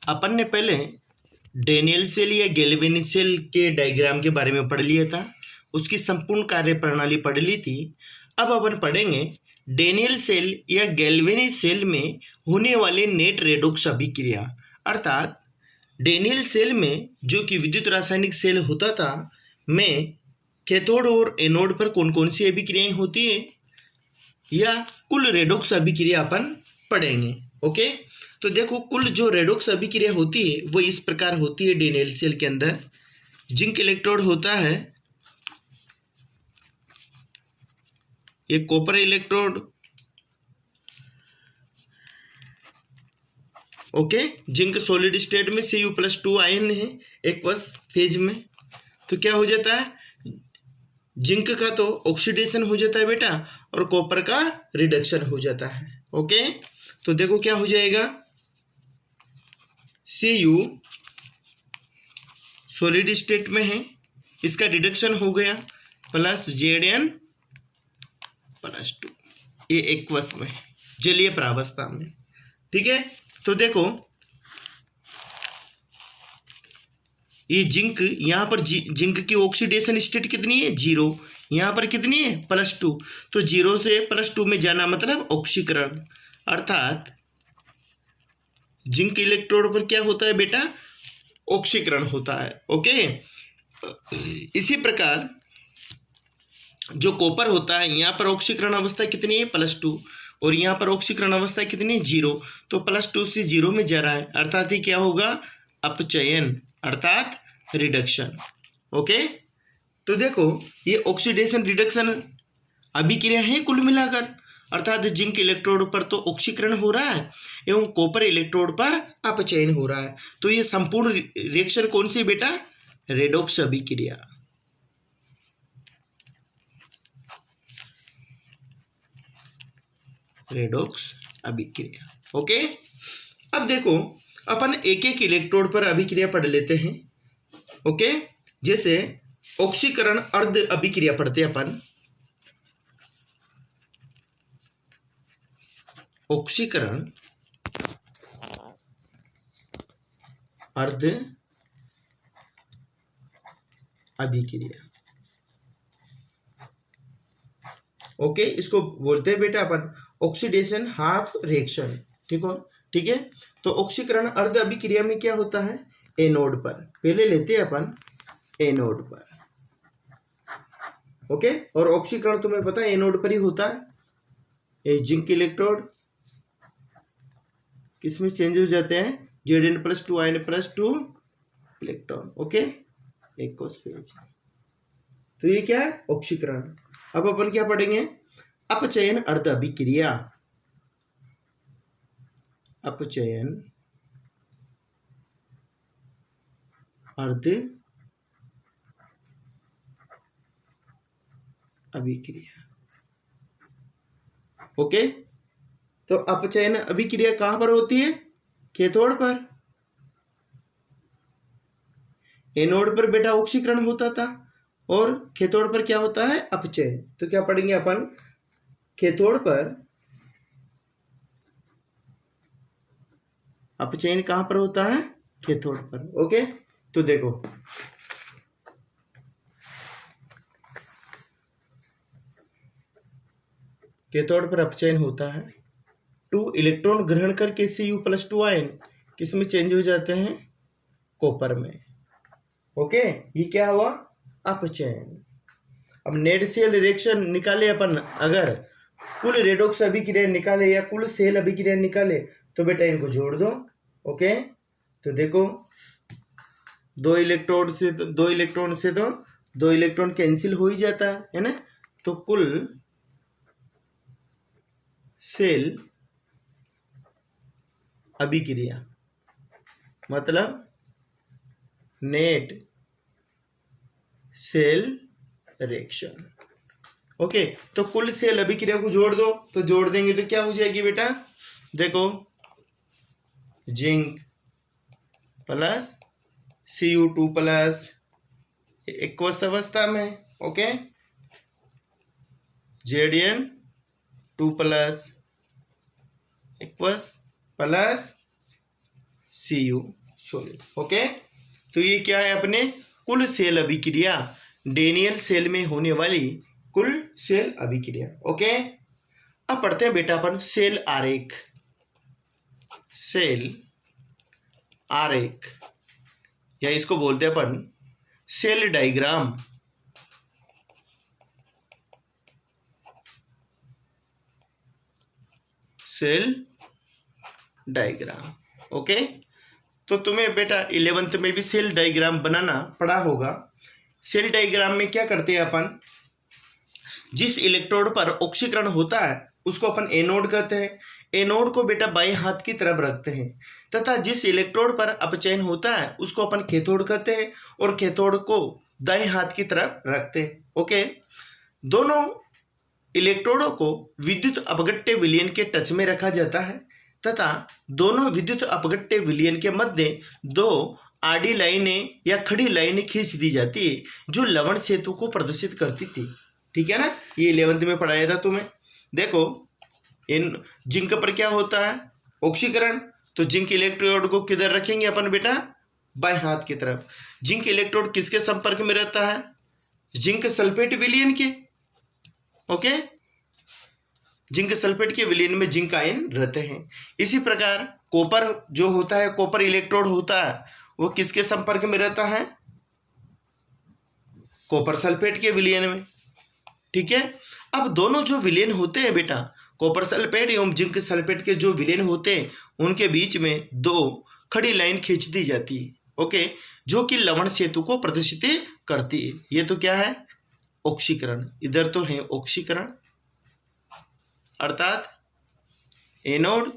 अपन ने पहले Daniel cell या गैल्वेनी सेल के डायग्राम के बारे में पढ़ लिया था, उसकी संपूर्ण कार्य प्रणाली पढ़ ली थी। अब अपन पढ़ेंगे डेनियल सेल या गैल्वेनी सेल में होने वाले नेट रेडॉक्स अभिक्रिया। अर्थात डेनियल सेल में जो कि विद्युत रासायनिक सेल होता था, में कैथोड और एनोड पर कौन कौन सी अभिक्रियाएं होती है या कुल रेडॉक्स अभिक्रिया अपन पढ़ेंगे। ओके, तो देखो कुल जो रेडॉक्स अभिक्रिया होती है वो इस प्रकार होती है। डेनियल सेल के अंदर जिंक इलेक्ट्रोड होता है, ये copper electrode, okay, zinc solid state में Cu+2 आयन है एक्वस फेज में। तो क्या हो जाता है, जिंक का तो ऑक्सीडेशन हो जाता है बेटा और कॉपर का रिडक्शन हो जाता है। ओके, तो देखो क्या हो जाएगा, Cu सॉलिड स्टेट में है, इसका रिडक्शन हो गया प्लस Zn+2, ये एक्वस में है, जलीय प्रावस्था में। ठीक है, तो देखो ये जिंक, यहाँ पर जिंक की ऑक्सीडेशन स्टेट कितनी है, 0, यहाँ पर कितनी है, +2। तो 0 से +2 में जाना मतलब ऑक्सीकरण, अर्थात जिंक इलेक्ट्रोड पर क्या होता है बेटा, ऑक्सीकरण होता है। ओके, इसी प्रकार जो कॉपर होता है, यहाँ पर ऑक्सीकरण अवस्था कितनी है, +2, और यहाँ पर ऑक्सीकरण अवस्था कितनी है, 0। तो +2 से 0 में जा रहा है, अर्थात ये क्या होगा, अपचयन, अर्थात रिडक्शन। ओके, तो देखो ये ऑक्सीडेशन रिडक्शन अभिक्रिया है कुल मिलाकर, अर्थात जिंक इलेक्ट्रोड पर तो ऑक्सीकरण हो रहा है एवं कॉपर इलेक्ट्रोड पर अपचयन हो रहा है। तो ये संपूर्ण रिएक्शन कौन सी बेटा, रेडॉक्स अभिक्रिया। रेडॉक्स अभिक्रिया। ओके, अब देखो अपन एक एक इलेक्ट्रोड पर अभिक्रिया पढ़ लेते हैं। ओके, जैसे ऑक्सीकरण अर्ध अभिक्रिया पढ़ते हैं अपन। ऑक्सीकरण अर्ध अभिक्रिया। ओके, इसको बोलते हैं बेटा अपन ऑक्सीडेशन हाफ रिएक्शन। ठीक है, तो ऑक्सीकरण अर्ध अभिक्रिया में क्या होता है, एनोड पर, पहले लेते हैं अपन एनोड पर। ओके, और ऑक्सीकरण तुम्हें पता है एनोड पर ही होता है। ये जिंक इलेक्ट्रोड किसमें चेंज हो जाते हैं, Zn+2 आयन+2 इलेक्ट्रॉन। Okay, aqueous phase. तो ये क्या है, ऑक्सीकरण। अब अपन क्या पढ़ेंगे, अपचयन अर्ध अभिक्रिया। अपचयन अर्ध अभिक्रिया। ओके, तो अपचयन अभिक्रिया कहां पर होती है, कैथोड पर। एनोड पर बेटा ऑक्सीकरण होता था और कैथोड पर क्या होता है, अपचयन। तो क्या पढ़ेंगे अपन, कैथोड पर अपचयन कहां पर होता है, कैथोड पर। ओके, तो देखो कैथोड पर अपचयन होता है, 2 इलेक्ट्रॉन ग्रहण करके Cu+2 आयन किस में चेंज हो जाते हैं, कॉपर में। ओके, ये क्या हुआ, अपचयन। अब नेट सेल रिएक्शन निकाले अपन, अगर कुल रेडॉक्स अभिक्रिया निकाले या कुल सेल अभिक्रिया निकाले तो बेटा इनको जोड़ दो। ओके, तो देखो 2 इलेक्ट्रॉन से तो 2 इलेक्ट्रॉन कैंसिल हो ही जाता है ना। तो कुल सेल अभिक्रिया मतलब नेट सेल रिएक्शन। ओके, तो कुल सेल अभिक्रिया को जोड़ दो, तो जोड़ देंगे तो क्या हो जाएगी बेटा, देखो जिंक प्लस Cu2+ एक्वस अवस्था में। Okay, Zn2+ aqueous plus Cu solid. Okay, तो ये क्या है अपने कुल सेल अभिक्रिया, डेनियल सेल में होने वाली कुल सेल अभिक्रिया। ओके, अब पढ़ते हैं बेटा अपन सेल आरेख। सेल आरेख या इसको बोलते हैं अपन cell diagram. Cell diagram. Okay, तो तुम्हें बेटा 11th में भी सेल डायग्राम बनाना पड़ा होगा। सेल डायग्राम में क्या करते हैं अपन, जिस इलेक्ट्रोड पर ऑक्सीकरण होता है उसको अपन एनोड कहते हैं। एनोड को बेटा बाएं हाथ की तरफ रखते हैं, तथा जिस इलेक्ट्रोड पर अपचयन होता है उसको अपन कैथोड कहते हैं, और कैथोड को दाएं हाथ की तरफ रखते हैं। ओके, दोनों इलेक्ट्रोडों को विद्युत अपघट्य विलयन के टच में रखा जाता है, तथा दोनों विद्युत अपघट्य विलयन के मध्य दो आड़ी लाइनें या खड़ी लाइनें खींच दी जाती है जो लवण सेतु को प्रदर्शित करती थी। ठीक है ना, ये 11th में पढ़ाया था तुम्हें। देखो, इन जिंक पर क्या होता है, ऑक्सीकरण, तो जिंक इलेक्ट्रोड को किधर रखेंगे अपन बेटा, बाएं हाथ की तरफ। जिंक इलेक्ट्रोड किसके संपर्क में रहता है, जिंक सल्फेट विलयन के। ओके, जिंक सल्फेट के विलयन में जिंक आयन रहते हैं। इसी प्रकार कॉपर जो होता है, कॉपर इलेक्ट्रोड होता है, वो किसके संपर्क में रहता है, कॉपर सल्फेट के विलयन में। ठीक है, अब दोनों जो विलयन होते हैं बेटा, कॉपर सल्फेट एवं जिंक सल्फेट के जो विलयन होते हैं उनके बीच में दो खड़ी लाइन खींच दी जाती है। ओके, जो कि लवण सेतु को प्रदर्शित करती है। ये तो क्या है, ऑक्सीकरण। इधर तो है ऑक्सीकरण अर्थात एनोड,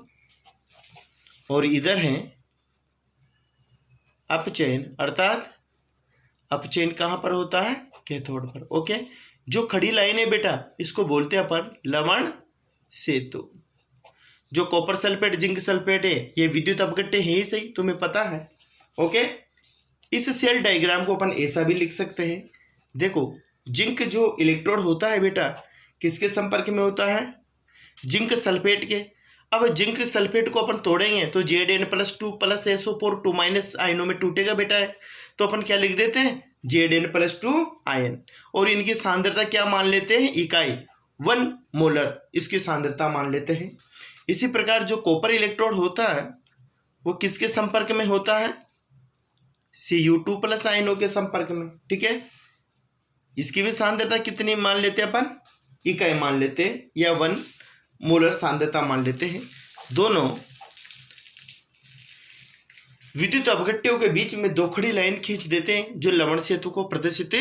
और इधर है अपचयन अर्थात अपचयन कहाँ पर होता है, कैथोड पर। ओके, जो खड़ी लाइन है बेटा इसको बोलते हैं अपन लवण सेतु। जो कॉपर सल्फेट जिंक सल्फेट है ये विद्युत अपघट्य है ही सही, तुम्हें पता है। ओके, इस सेल डायग्राम को अपन ऐसा भी लिख सकते हैं। देखो, जिंक जो इलेक्ट्रोड होता है बेटा किसके संपर्क में होता है, जिंक सल्फेट के। अब जिंक सल्फेट को अपन तोड़ेंगे तो Zn+2 + SO4 2- आयनों में टूटेगा बेटा है, तो अपन क्या लिख देते हैं, Zn+2 आयन, और इनकी सांद्रता क्या मान लेते हैं, इकाई 1 मोलर इसकी सांद्रता मान लेते हैं। इसी प्रकार जो कॉपर इलेक्ट्रोड होता है वो किसके संपर्क में होता है, Cu2+ आयनों के संपर्क में। ठीक है, इसकी भी सांद्रता कितनी मान लेते हैं अपन, इकाई मान लेते हैं, या 1 मोलर सांद्रता मान लेते हैं। दोनों विद्युत अपघट्यों के बीच में दो खड़ी लाइन खींच देते हैं जो लवण सेतु को प्रदर्शित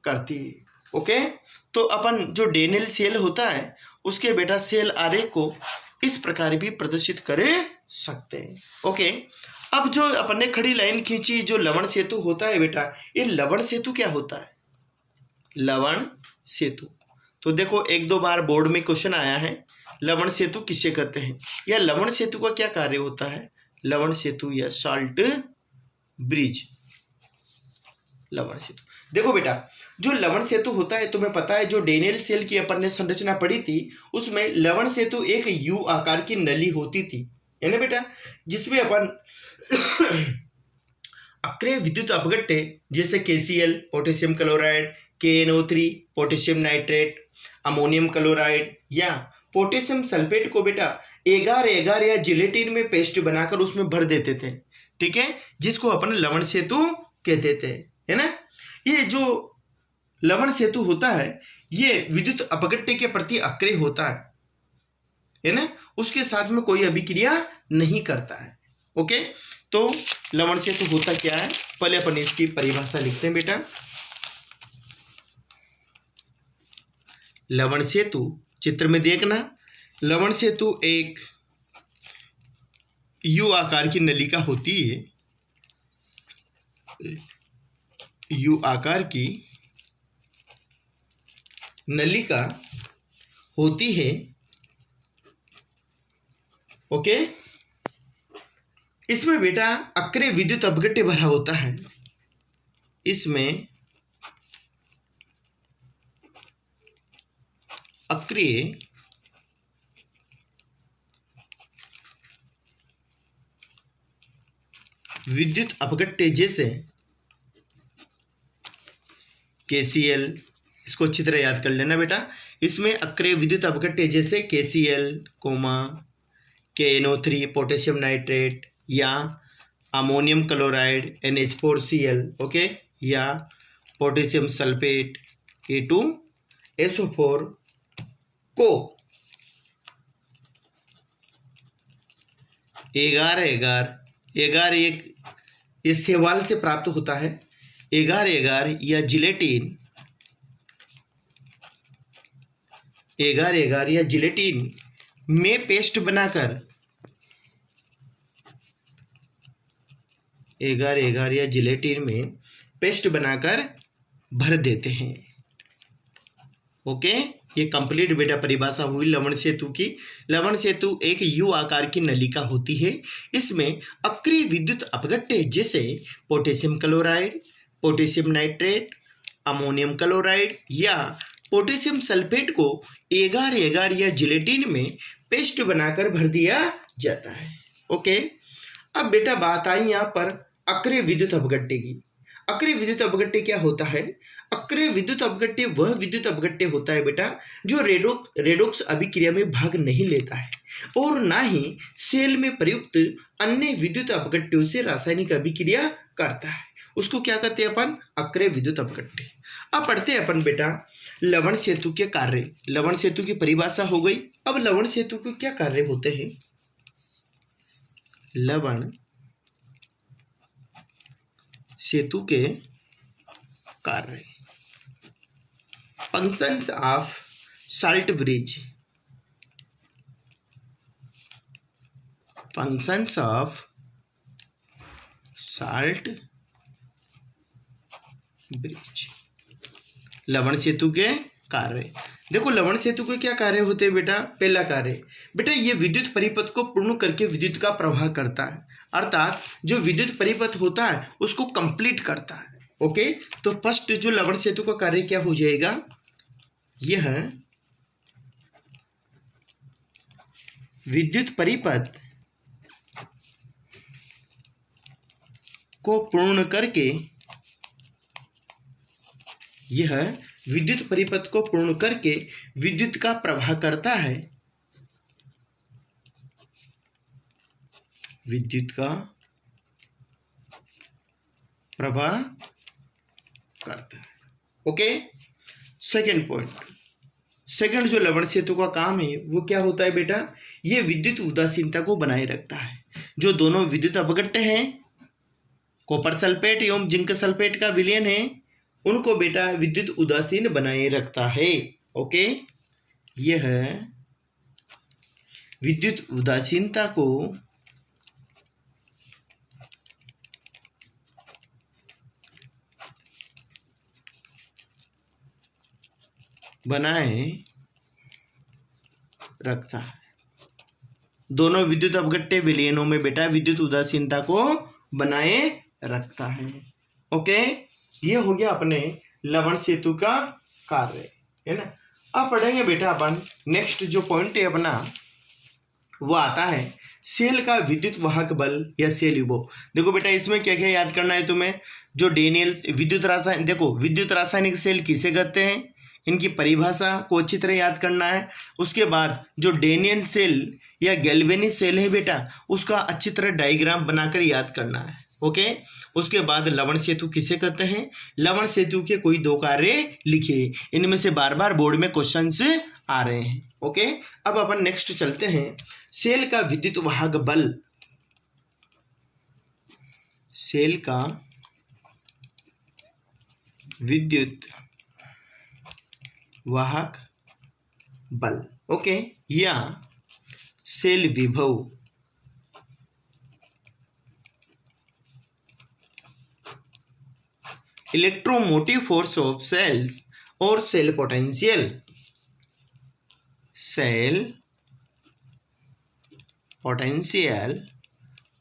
करती है। ओके, तो अपन जो डेनियल सेल होता है उसके बेटा सेल आरेख को इस प्रकार भी प्रदर्शित कर सकते हैं। ओके, अब जो अपन ने खड़ी लाइन खींची जो लवण सेतु होता है बेटा, ये लवण सेतु क्या होता है, लवण सेतु। तो देखो, 1-2 बार बोर्ड में क्वेश्चन आया है, लवण सेतु किसे कहते हैं, या लवण सेतु का क्या कार्य होता है, लवण सेतु या साल्ट ब्रिज। लवण सेतु, देखो बेटा, जो लवण सेतु होता है तुम्हें पता है, जो डेनियल सेल की अपन ने संरचना पढ़ी थी उसमें लवण सेतु एक यू आकार की नली होती थी, है ना बेटा, जिसमें अपन अक्रिय विद्युत अपघट्य जैसे KCl potassium chloride, KNO3 potassium nitrate, ammonium chloride या पोटेशियम सल्फेट को बेटा एगार एगार या जिलेटिन में पेस्ट बनाकर उसमें भर देते थे। ठीक है, जिसको अपन लवण सेतु कहते थे, है ना। ये जो लवण सेतु होता है ये विद्युत अपघट्य के प्रति अक्रिय होता है ना, उसके साथ में कोई अभिक्रिया नहीं करता है। ओके, तो लवण सेतु होता क्या है, पहले अपन इसकी परिभाषा लिखते हैं बेटा। लवण सेतु, चित्र में देखना, लवण सेतु एक यू आकार की नलिका होती है, यू आकार की नलिका होती है। ओके, इसमें बेटा अक्रिय विद्युत अपघट्य भरा होता है। इसमें अक्रिय विद्युत अपघट्य जैसे KCl, इसको अच्छी तरह याद कर लेना बेटा। इसमें अक्रिय विद्युत अपघट्य जैसे KCl, KNO3 पोटेशियम नाइट्रेट, या अमोनियम क्लोराइड NH4Cl, ओके, या पोटेशियम सल्फेट K2SO4 को एगार एक ये शैवाल से प्राप्त होता है। एगार या जिलेटिन, एगार या जिलेटिन में पेस्ट बनाकर, एगार या जिलेटिन में पेस्ट बनाकर भर देते हैं। ओके, ये कंप्लीट बेटा परिभाषा हुई लवण सेतु की। लवण सेतु एक यू आकार की नलिका होती है। इसमें अक्रिय विद्युत अपघट्य जैसे potassium chloride, potassium nitrate, ammonium chloride या पोटेशियम सल्फेट को एगार या जिलेटिन में पेस्ट बनाकर भर दिया जाता है। ओके, अब बेटा बात आई यहाँ पर अक्रिय विद्युत अपघट्य की। अक्रिय विद्युत अपघट्य क्या होता है? अक्रिय विद्युत अपघट्य वह विद्युत अपघट्य होता है बेटा जो रेडॉक्स अभिक्रिया में भाग नहीं लेता है और ना ही सेल में प्रयुक्त अन्य विद्युत अपघट्यों से रासायनिक अभिक्रिया करता है। उसको क्या कहते हैं अपन? अक्रिय विद्युत अपघट्य। अब पढ़ते हैं अपन बेटा लवण सेतु के कार्य। लवण सेतु की परिभाषा हो गई। अब लवण सेतु के क्या कार्य होते हैं? लवण सेतु के कार्य, functions of salt bridge, functions of salt bridge, लवण सेतु के कार्य। देखो लवण सेतु के क्या कार्य होते हैं बेटा? पहला कार्य बेटा ये विद्युत परिपथ को पूर्ण करके विद्युत का प्रवाह करता है, अर्थात जो विद्युत परिपथ होता है उसको कंप्लीट करता है। ओके, तो फर्स्ट जो लवण सेतु का कार्य क्या हो जाएगा? यह विद्युत परिपथ को पूर्ण करके, यह विद्युत परिपथ को पूर्ण करके विद्युत का प्रवाह करता है, विद्युत का प्रवाह करता है। ओके, सेकंड पॉइंट, सेकंड जो लवण सेतु का काम है वो क्या होता है बेटा? ये विद्युत उदासीनता को बनाए रखता है। जो दोनों विद्युत अपघट्य हैं, कॉपर सल्फेट एवं जिंक सल्फेट का विलयन है, उनको बेटा विद्युत उदासीन बनाए रखता है। ओके, यह विद्युत उदासीनता को बनाए रखता है। दोनों विद्युत अपघट्य विलयनों में बेटा विद्युत उदासीनता को बनाए रखता है। ओके, ये हो गया अपने लवण सेतु का कार्य, है ना। अब पढ़ेंगे बेटा अपन नेक्स्ट जो पॉइंट है अपना, वो आता है सेल का विद्युत वाहक बल या सेल विभव। देखो बेटा इसमें क्या क्या याद करना है तुम्हें? जो डेनियल विद्युत रासायनिक, देखो विद्युत रासायनिक सेल किसे कहते हैं, इनकी परिभाषा को अच्छी तरह याद करना है। उसके बाद जो डेनियल सेल या गैल्वेनी सेल है बेटा, उसका अच्छी तरह डायग्राम बनाकर याद करना है। ओके, उसके बाद लवण सेतु किसे कहते हैं? लवण सेतु के कोई दो कार्य लिखिए, इनमें से बार बार बोर्ड में क्वेश्चंस आ रहे हैं। ओके, अब अपन नेक्स्ट चलते हैं सेल का विद्युत वाहक बल। सेल का विद्युत वाहक बल, ओके, या सेल विभव। इलेक्ट्रोमोटिव फोर्स ऑफ सेल्स और सेल पोटेंशियल, सेल पोटेंशियल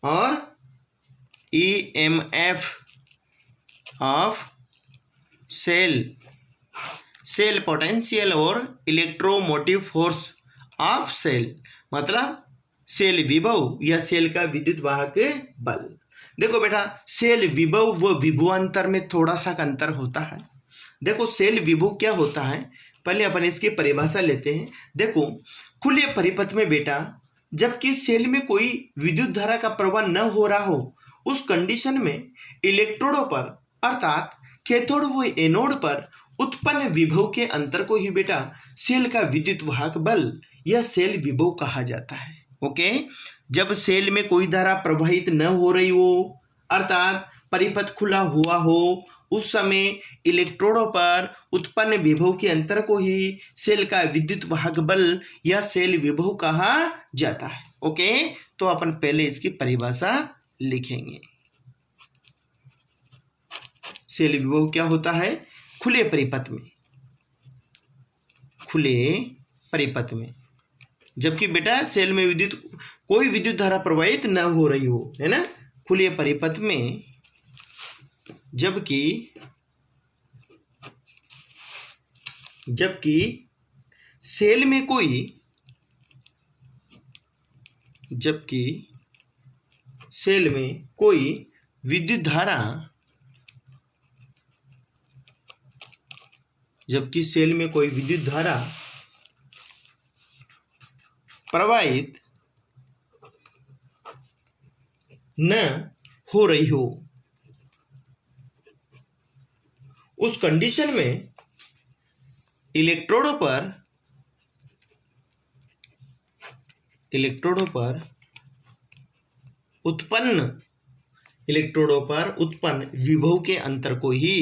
और EMF of cell, cell potential और इलेक्ट्रोमोटिव फोर्स ऑफ सेल, मतलब सेल विभव या सेल का विद्युत वाहक बल। देखो बेटा, सेल विभव व विभवांतर में थोड़ा सा अंतर होता है। देखो सेल विभव क्या होता है, पहले अपन इसकी परिभाषा लेते हैं। देखो खुले परिपथ में बेटा, जबकि सेल में कोई विद्युत धारा का प्रवाह न हो रहा हो, उस कंडीशन में इलेक्ट्रोडों पर अर्थात कैथोड व एनोड पर उत्पन्न विभव के अंतर को ही बेटा सेल का विद्युत वाहक बल या सेल विभव कहा जाता है। ओके, जब सेल में कोई धारा प्रवाहित न हो रही हो अर्थात परिपथ खुला हुआ हो, उस समय इलेक्ट्रोडों पर उत्पन्न विभव के अंतर को ही सेल का विद्युत वाहक बल या सेल विभव कहा जाता है। ओके, तो अपन पहले इसकी परिभाषा लिखेंगे। सेल विभव क्या होता है, खुले परिपथ में, खुले परिपथ में, जबकि बेटा सेल में कोई विद्युत धारा प्रवाहित न हो रही हो, है ना, खुले परिपथ में, जबकि सेल में कोई विद्युत धारा, जबकि सेल में कोई विद्युत धारा प्रवाहित न हो रही हो, उस कंडीशन में इलेक्ट्रोडों पर उत्पन्न विभव के अंतर को ही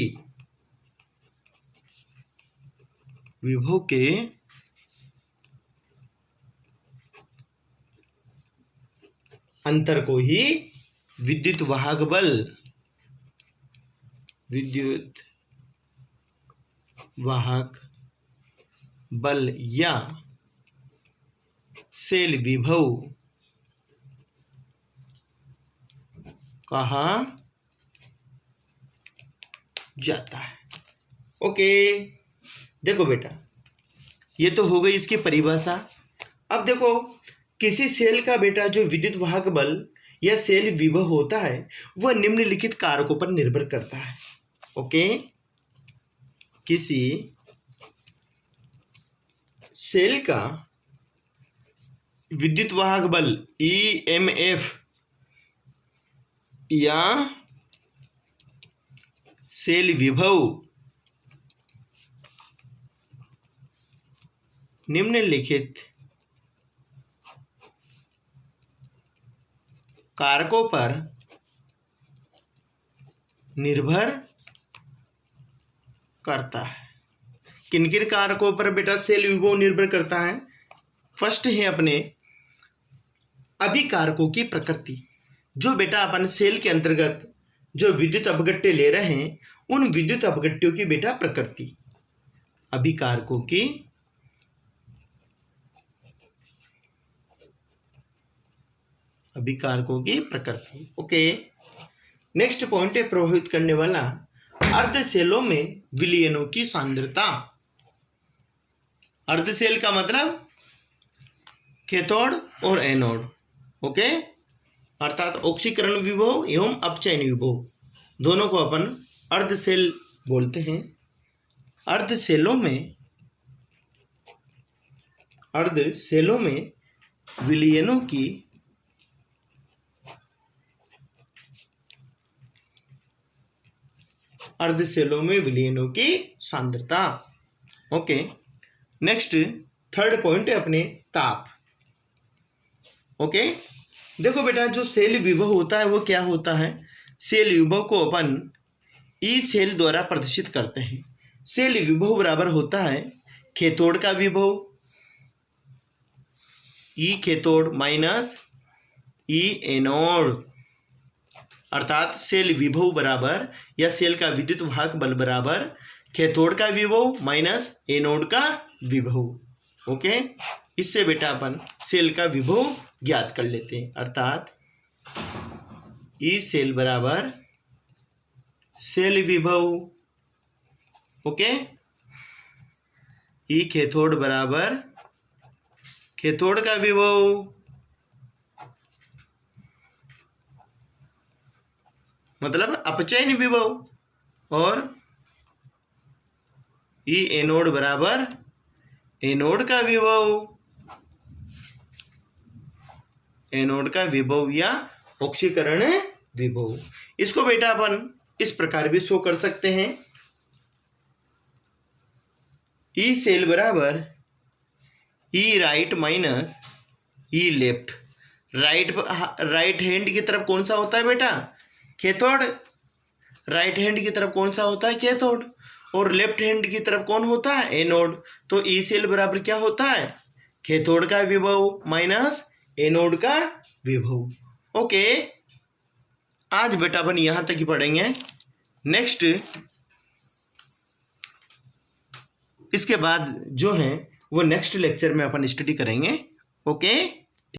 विद्युत वाहक बल या सेल विभव कहा जाता है। ओके, देखो बेटा, ये तो हो गई इसकी परिभाषा। अब देखो, किसी सेल का बेटा जो विद्युत वाहक बल या सेल विभव होता है वह निम्नलिखित कारकों पर निर्भर करता है। ओके, किसी सेल का विद्युत वाहक बल EMF या सेल विभव निम्नलिखित कारकों पर निर्भर करता है। किन किन कारकों पर बेटा सेल विभव निर्भर करता है? फर्स्ट है अपने अभिकारकों की प्रकृति। जो बेटा अपन सेल के अंतर्गत जो विद्युत अपघट्य ले रहे हैं, उन विद्युत अपघट्यों की बेटा प्रकृति, अभिकारकों की प्रकृति। ओके, नेक्स्ट पॉइंट है प्रभावित करने वाला अर्ध सेलों में विलयनों की सांद्रता। अर्ध सेल का मतलब कैथोड और एनोड। ओके, अर्थात ऑक्सीकरण विभव एवं अपचयन विभव दोनों को अपन अर्ध सेल बोलते हैं। अर्ध सेलों में विलयनों की सांद्रता। ओके, नेक्स्ट थर्ड पॉइंट है अपने ताप। ओके, देखो बेटा, जो सेल विभव होता है वो क्या होता है? सेल विभव को अपन ई सेल द्वारा प्रदर्शित करते हैं। सेल विभव बराबर होता है कैथोड का विभव ई कैथोड माइनस ई एनोड, अर्थात सेल विभव बराबर या सेल का विद्युत वाहक बल बराबर कैथोड का विभव माइनस एनोड का विभव। ओके, इससे बेटा अपन सेल का विभव ज्ञात कर लेते हैं, अर्थात ई सेल बराबर सेल विभव। ओके, ई कैथोड बराबर कैथोड का विभव। मतलब अपचयन विभव, और ई एनोड बराबर एनोड का विभव, एनोड का विभव या ऑक्सीकरण विभव। इसको बेटा अपन इस प्रकार भी शो कर सकते हैं, ई सेल बराबर ई राइट माइनस ई लेफ्ट। राइट हैंड की तरफ कौन सा होता है बेटा? कैथोड। राइट हैंड की तरफ कौन सा होता है? कैथोड। और लेफ्ट हैंड की तरफ कौन होता है? एनोड। तो ई सेल बराबर क्या होता है? कैथोड का विभव माइनस एनोड का विभव। ओके, आज बेटा अपन यहां तक ही पढ़ेंगे। नेक्स्ट इसके बाद जो है वो नेक्स्ट लेक्चर में अपन स्टडी करेंगे। ओके।